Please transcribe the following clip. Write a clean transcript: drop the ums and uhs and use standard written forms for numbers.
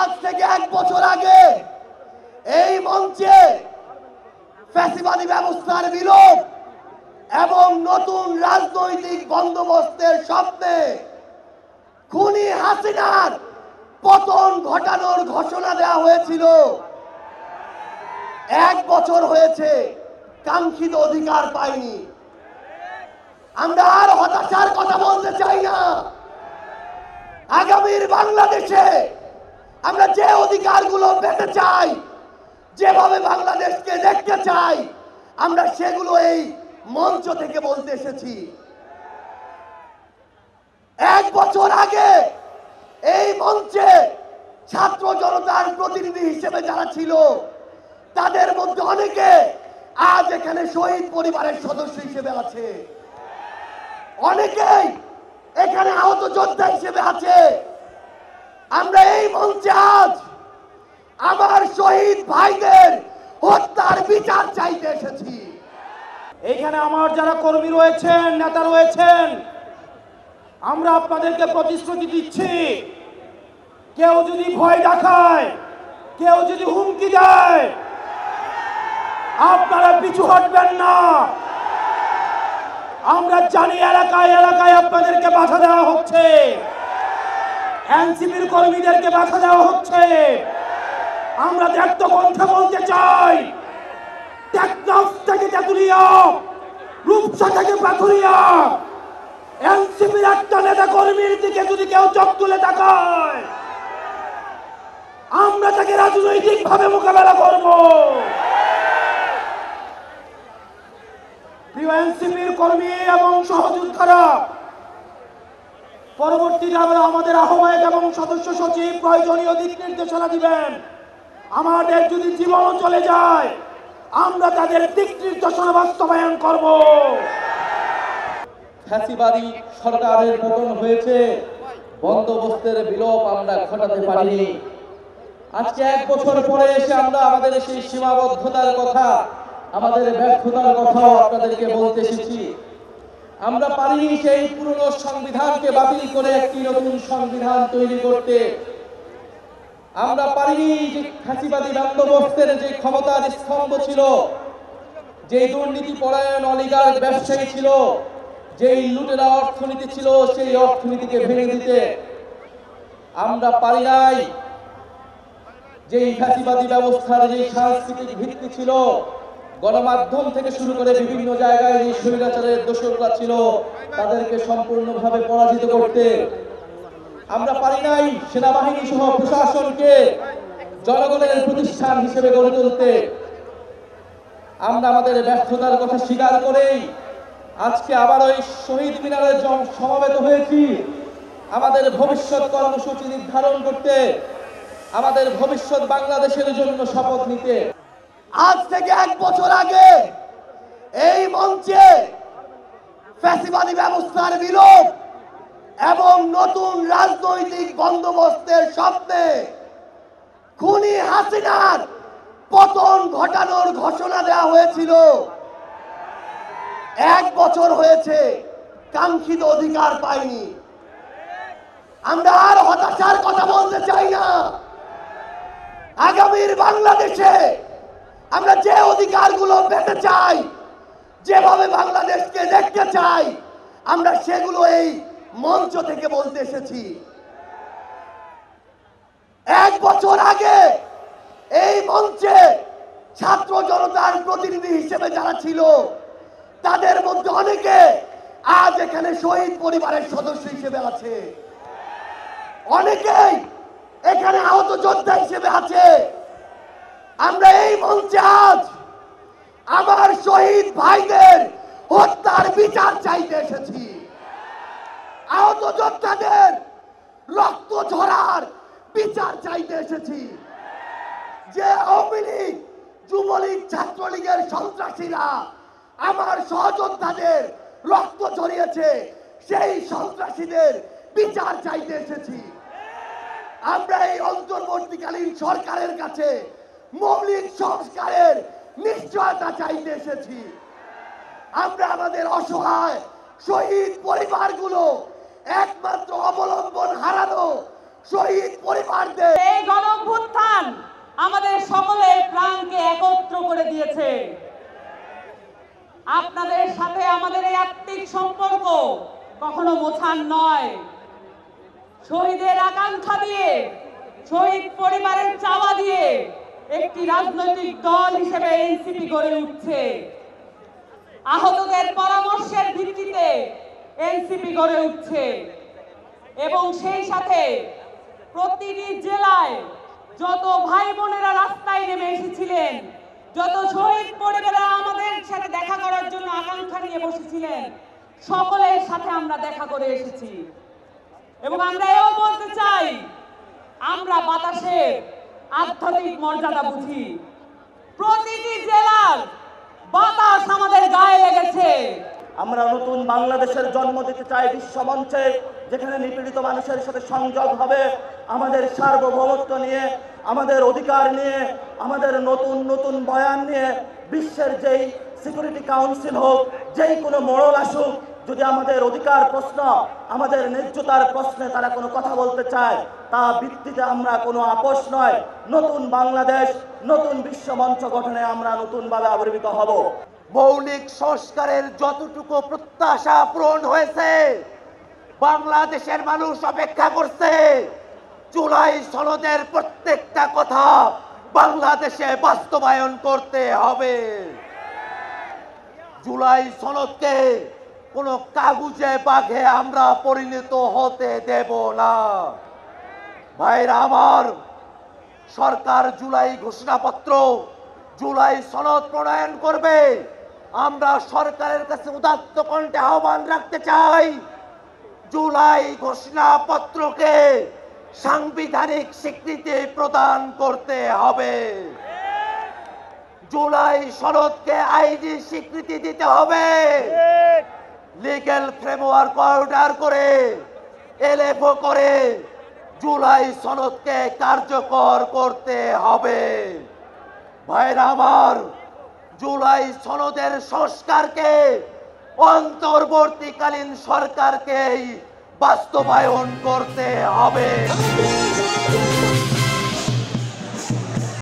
আজ থেকে 1 বছর আগে এই মঞ্চে ফ্যাসিবাদী ব্যবস্থার বিলোপ এবং নতুন রাজনৈতিক বন্দোবস্তের স্বপ্নে খুনি হাসিনার পতন ঘটানোর ঘোষণা দেওয়া হয়েছিল। 1 বছর হয়েছে, কাঙ্ক্ষিত অধিকার পাইনি। আমরা আর হতাশার কথা বলতে চাই না। আগামীর বাংলাদেশে আমরা যে অধিকারগুলো পেতে চাই, যেভাবে বাংলাদেশকে দেখতে চাই, আমরা সেগুলো এই মঞ্চ থেকে বলতে এসেছি। 1 বছর আগে এই মঞ্চে ছাত্র জনতার প্রতিনিধি হিসেবে যারা ছিল, তাদের মধ্যে অনেকে আজ এখানে শহীদ পরিবারের সদস্য হিসেবে আছে, অনেকেই এখানে আহত যোদ্ধা হিসেবে আছে। আমরা এই মঞ্চে আজ আমার শহীদ ভাইদের হত্যার বিচার চাইতে এসেছি। এইখানে আমার যারা কর্মী রয়েছেন, নেতা রয়েছেন, আমরা আপনাদেরকে প্রতিশ্রুতি দিচ্ছি, কেউ যদি ভয় দেখায়, কেউ যদি হুমকি দেয়, আপনারা পিছু হটবেন না। আমরা জানি এলাকায় এলাকায় আপনাদেরকে বাধা দেওয়া হচ্ছে, এনসিপির কর্মীদেরকে বাধা দেওয়া হচ্ছে। আমরা ত্যাক্ত কণ্ঠে বলতে চাই, টেকনাফ থেকে তেঁতুলিয়া, রূপসা থেকে পাথুরিয়া, এনসিপির একটা নেতা কর্মীর দিকে যদি কেউ চোখ তুলে তাকায়, আমরা তাকে রাজনৈতিক ভাবে মোকাবেলা করব। প্রিয় এনসিপির কর্মী এবং সহযোদ্ধারা, পরবর্তীতে আমরা আমাদের আহ্বায়ক এবং সদস্য সচিব প্রয়োজনীয় দিক নির্দেশনা দিবেন। আমাদের যদি জীবনও চলে যায়, আমরা তাদের দিক নির্দেশনা বাস্তবায়ন করব। ফ্যাসিবাদী সরকারের পতন হয়েছে, বন্দোবস্তের বিলোপ আমরা ঘটাতে পারিনি। আজকে 1 বছর পরে এসে আমরা আমাদের সেই সীমাবদ্ধতার কথা, আমাদের ব্যর্থতার কথাও আপনাদেরকে বলতে এসেছি। আমরা পারিনি সেই পুরনো সংবিধানকে বাতিল করে একটি নতুন সংবিধান তৈরি করতে। আমরা পারিনি যে ফ্যাসিবাদী বন্দোবস্তের যে ক্ষমতার স্তম্ভ ছিল, যে দুর্নীতি পরায়ণ অলিগার্ক ব্যবসায়ী ছিল, যেই লুটেরা অর্থনীতি ছিল, সেই অর্থনীতিকে ভেঙে দিতে। আমরা পারি নাই যেই ফ্যাসিবাদী ব্যবস্থার যে সাংস্কৃতিক ভিত্তি ছিল, গণমাধ্যম থেকে শুরু করে বিভিন্ন জায়গায় যে স্বৈরাচারের দোসররা ছিল, তাদেরকে সম্পূর্ণভাবে পরাজিত করতে। আমরা পারি নাই সেনাবাহিনী সহ প্রশাসনকে জনগণের প্রতিষ্ঠান হিসেবে গড়ে তুলতে। আমরা আমাদের ব্যর্থতার কথা স্বীকার করেই আজকে আবার ওই শহীদ মিনারে সমবেত হয়েছি, আমাদের ভবিষ্যৎ কর্মসূচি নির্ধারণ করতে, আমাদের ভবিষ্যৎ বাংলাদেশের জন্য শপথ নিতে। আজ থেকে 1 বছর আগে এই মঞ্চে ফ্যাসিবাদী ব্যবস্থার বিলোপ এবং নতুন রাজনৈতিক বন্দোবস্তের স্বপ্নে খুনি হাসিনার পতন ঘটানোর ঘোষণা দেওয়া হয়েছিল। 1 বছর হয়েছে, কাঙ্ক্ষিত অধিকার পাইনি। আমরা আর হতাশার কথা বলতে চাই না। আগামীর বাংলাদেশে আমরা যে অধিকারগুলো পেতে চাই, যেভাবে বাংলাদেশকে দেখতে চাই, আমরা সেগুলো এই মঞ্চ থেকে বলতে এসেছি। 1 বছর আগে এই মঞ্চে ছাত্র জনতার প্রতিনিধি হিসেবে যারা ছিল, তাদের মধ্যে অনেকে আজ এখানে শহীদ পরিবারের সদস্য হিসেবে আছে, অনেকেই এখানে আহত যোদ্ধা হিসেবে আছে। আমরা এই মঞ্চে আজ আমার শহীদ ভাইদের হত্যার বিচার চাইতে এসেছি। আহত যোদ্ধাদের রক্ত ঝরার বিচার চাইতে এসেছি। যে আওয়ামী লীগ, যুবলীগ, ছাত্রলীগের সন্ত্রাসীরা আমার সহযোদ্ধাদের রক্ত ঝরিয়েছে, সেই সন্ত্রাসীদের বিচার চাইতে এসেছি। আমরা এই অন্তর্বর্তীকালীন সরকারের কাছে মৌলিক সংস্কারের নিশ্চয়তা চাইতে এসেছি। আমরা আমাদের অসহায় শহীদ পরিবারগুলো একমাত্র অবলম্বন হারানো শহীদ পরিবারদের। এই গণঅভ্যুত্থান আমাদের সকলের প্রাণকে একত্র করে দিয়েছে। আপনাদের সাথে আমাদের এই আত্মিক সম্পর্ক কখনো মোছার নয়। শহীদের আকাঙ্ক্ষা দিয়ে, শহীদ পরিবারের চাওয়া দিয়ে একটি রাজনৈতিক দল হিসেবে এনসিপি গড়ে উঠছে। আহতদের পরামর্শের ভিত্তিতে এনসিপি গড়ে উঠছে এবং সেই সাথে প্রতিটি জেলায় যত ভাই বোনেরা রাস্তায় নেমে এসেছিলেন, যত শহীদ পরিবারেরা আমাদের সাথে দেখা করার জন্য আকাঙ্ক্ষা নিয়ে বসেছিলেন, সকলের সাথে আমরা দেখা করে এসেছি। এবং আমরা এও বলতে চাই, আমরা বাতাসের আধ্যাত্মিক মর্যাদা বুঝি। প্রতিটি জেলার বাতাস আমাদের গায়ে লেগেছে। আমরা নতুন বাংলাদেশের জন্ম দিতে চাই বিশ্ব মঞ্চে, যেখানে নিপীড়িত মানুষের সাথে সংযোগ হবে, আমাদের সার্বভৌমত্ব নিয়ে, আমাদের অধিকার নিয়ে, আমাদের নতুন নতুন বয়ান নিয়ে। বিশ্বের যেই সিকিউরিটি কাউন্সিল হোক, যেই কোনো মোড়ল আসুক, যদি আমাদের অধিকার প্রশ্ন, আমাদের ন্যায্যতার প্রশ্নে তারা কোনো কথা বলতে চায়, তা ভিত্তিতে আমরা কোনো আপোষ নয়। নতুন বাংলাদেশ, নতুন বিশ্ব মঞ্চ গঠনে আমরা নতুনভাবে আবির্ভূত হব। মৌলিক সংস্কারের যতটুকু প্রত্যাশা পূরণ হয়েছে, বাংলাদেশের মানুষ অপেক্ষা করছে জুলাই সনদের প্রত্যেকটা কথা বাংলাদেশে বাস্তবায়ন করতে হবে। জুলাই সনদকে কোনো কাগজে বাঘে আমরা পরিণত হতে দেব না। ভাইরা আমার, সরকার জুলাই ঘোষণাপত্র, জুলাই সনদ প্রণয়ন করবে। আমরা সরকারের কাছে উদাত্ত কণ্ঠে আহ্বান রাখতে চাই, জুলাই ঘোষণাপত্রকে সাংবিধানিক স্বীকৃতি প্রদান করতে হবে। জুলাই সনদকে আইনি স্বীকৃতি দিতে হবে। লিগ্যাল ফ্রেমওয়ার্ক অর্ডার করে, এলএফও করে জুলাই সনদকে কার্যকর করতে হবে। ভাইরা আমার, জুলাই সনদের সংস্কারকে অন্তর্বর্তীকালীন সরকারকেই বাস্তবায়ন করতে হবে।